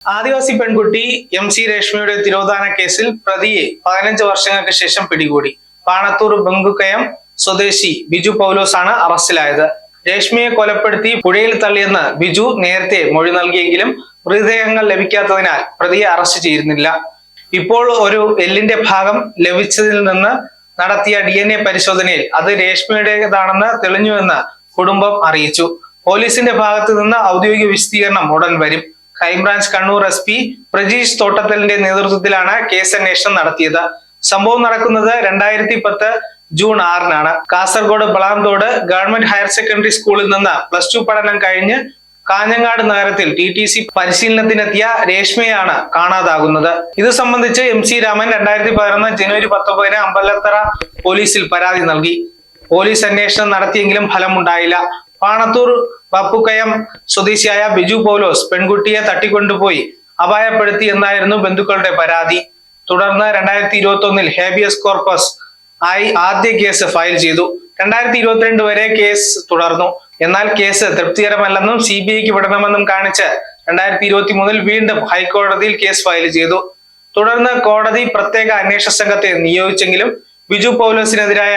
ആദിവാസി പെൺകുട്ടി MC രേഷ്മയുടെ തിരോധാന കേസിൽ പ്രതിയെ 15 വർഷങ്ങൾക്ക് ശേഷം പിടികൂടി. പാണത്തൂർ ബംഗുക്കയം സ്വദേശി ബിജു പൗലോസ് ആണ് അറസ്റ്റിലായത്. രേഷ്മയെ കൊലപ്പെടുത്തി പുഴയിൽ തള്ളിയെന്ന് ബിജു നേരത്തെ മൊഴി നൽകിയെങ്കിലും മൃതദേഹങ്ങൾ ലഭിക്കാത്തതിനാൽ പ്രതിയെ അറസ്റ്റ് ചെയ്തിരുന്നില്ല. ഇപ്പോൾ ഒരു എല്ലിന്റെ ഭാഗം ലഭിച്ചതിൽ നിന്ന് നടത്തിയ DNA പരിശോധനയിൽ അത് രേഷ്മയുടേതാണെന്ന് തെളിഞ്ഞുവെന്ന് കുടുംബം അറിയിച്ചു. പോലീസിന്റെ ഭാഗത്തു നിന്ന് ഔദ്യോഗിക വിശദീകരണം ഉടൻ വരും. ക്രൈംബ്രാഞ്ച് കണ്ണൂർ SP പ്രജീഷ് തോട്ടത്തലിന്റെ നേതൃത്വത്തിലാണ് കേസ് അന്വേഷണം നടത്തിയത്. സംഭവം നടക്കുന്നത് 2010 ജൂൺ 6-നാണ്. Kasaragod Balanthode government higher secondary സ്കൂളിൽ നിന്ന് +2 പഠനം കഴിഞ്ഞ് കാഞ്ഞങ്ങാട് നഗരത്തിൽ TTC പരിശീലനത്തിനെത്തിയ രേഷ്മയാണ് കാണാതാകുന്നത്. ഇത് സംബന്ധിച്ച് MC രാമൻ 2011 ജനുവരി 19-ന് അമ്പലത്തറ പോലീസിൽ പരാതി നൽകി. പോലീസ് അന്വേഷണം നടത്തിയെങ്കിലും ഫലമുണ്ടായില്ല. പാണത്തൂർ ബപ്പുക്കയം സ്വദേശിയായ ബിജു പൗലോസ് പെൺകുട്ടിയെ തട്ടിക്കൊണ്ടുപോയി അപായപ്പെടുത്തി എന്നായിരുന്നു ബന്ധുക്കളുടെ പരാതി. തുടർന്ന് 2021-ൽ ഹേബിയസ് കോർപ്പസ് ആയി ആദ്യ കേസ് ഫയൽ ചെയ്തു. 2022 വരെ കേസ് തുടർന്നു. എന്നാൽ കേസ് തൃപ്തികരമല്ലെന്നും CBIക്ക് വിടണമെന്നും കാണിച്ച് 2023-ൽ വീണ്ടും ഹൈക്കോടതിയിൽ കേസ് ഫയൽ ചെയ്തു. തുടർന്ന് കോടതി പ്രത്യേക അന്വേഷണ സംഘത്തെ നിയോഗിച്ചെങ്കിലും ബിജു പൗലോസിനെതിരായ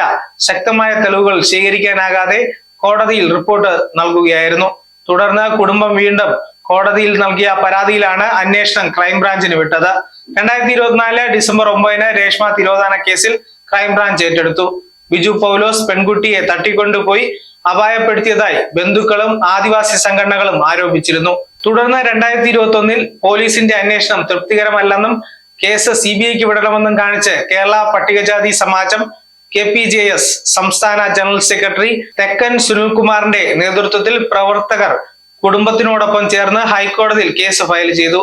ശക്തമായ തെളിവുകൾ ശേഖരിക്കാനാകാതെ കോടതിയിൽ റിപ്പോർട്ട് നൽകുകയായിരുന്നു. തുടർന്ന് കുടുംബം വീണ്ടും കോടതിയിൽ നൽകിയ പരാതിയിലാണ് അന്വേഷണം ക്രൈംബ്രാഞ്ചിന് വിട്ടത്. 2024 ഡിസംബർ 9-ന് രേഷ്മ തിരോധാന കേസിൽ ക്രൈംബ്രാഞ്ച് ഏറ്റെടുത്തു. ബിജു പൗലോസ് പെൺകുട്ടിയെ തട്ടിക്കൊണ്ടുപോയി അപായപ്പെടുത്തിയതായി ബന്ധുക്കളും ആദിവാസി സംഘടനകളും ആരോപിച്ചിരുന്നു. തുടർന്ന് 2021-ൽ പോലീസിന്റെ അന്വേഷണം തൃപ്തികരമല്ലെന്നും കേസ് CBIക്ക് വിടണമെന്നും കാണിച്ച് കേരള പട്ടികജാതി സമാജം KPJS സംസ്ഥാന ജനറൽ സെക്രട്ടറി തെക്കൻ സുനിൽകുമാറിന്റെ നേതൃത്വത്തിൽ പ്രവർത്തകർ കുടുംബത്തിനോടൊപ്പം ചേർന്ന് ഹൈക്കോടതിയിൽ കേസ് ഫയൽ ചെയ്തു.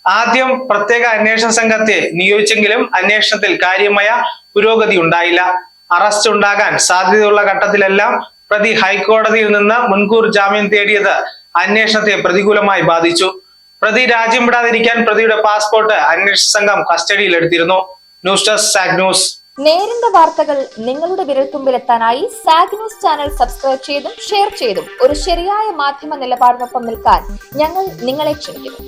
ആദ്യം പ്രത്യേക അന്വേഷണ സംഘത്തെ നിയോഗിച്ചെങ്കിലും അന്വേഷണത്തിൽ കാര്യമായ പുരോഗതി ഉണ്ടായില്ല. അറസ്റ്റ് ഉണ്ടാകാൻ സാധ്യതയുള്ള ഘട്ടത്തിലെല്ലാം പ്രതി ഹൈക്കോടതിയിൽ നിന്ന് മുൻകൂർ ജാമ്യം തേടിയത് അന്വേഷണത്തെ പ്രതികൂലമായി ബാധിച്ചു. പ്രതി രാജ്യം വിടാതിരിക്കാൻ പ്രതിയുടെ പാസ്പോർട്ട് അന്വേഷണ സംഘം കസ്റ്റഡിയിൽ എടുത്തിരുന്നു. News desk zag news. നേരിന്റെ വാർത്തകൾ നിങ്ങളുടെ വിരൽത്തുമ്പിലെത്താനായി സാഗ് ന്യൂസ് ചാനൽ സബ്സ്ക്രൈബ് ചെയ്തും ഷെയർ ചെയ്തും ഒരു ശരിയായ മാധ്യമ നിലപാടിനൊപ്പം നിൽക്കാൻ ഞങ്ങൾ നിങ്ങളെ ക്ഷണിക്കുന്നു.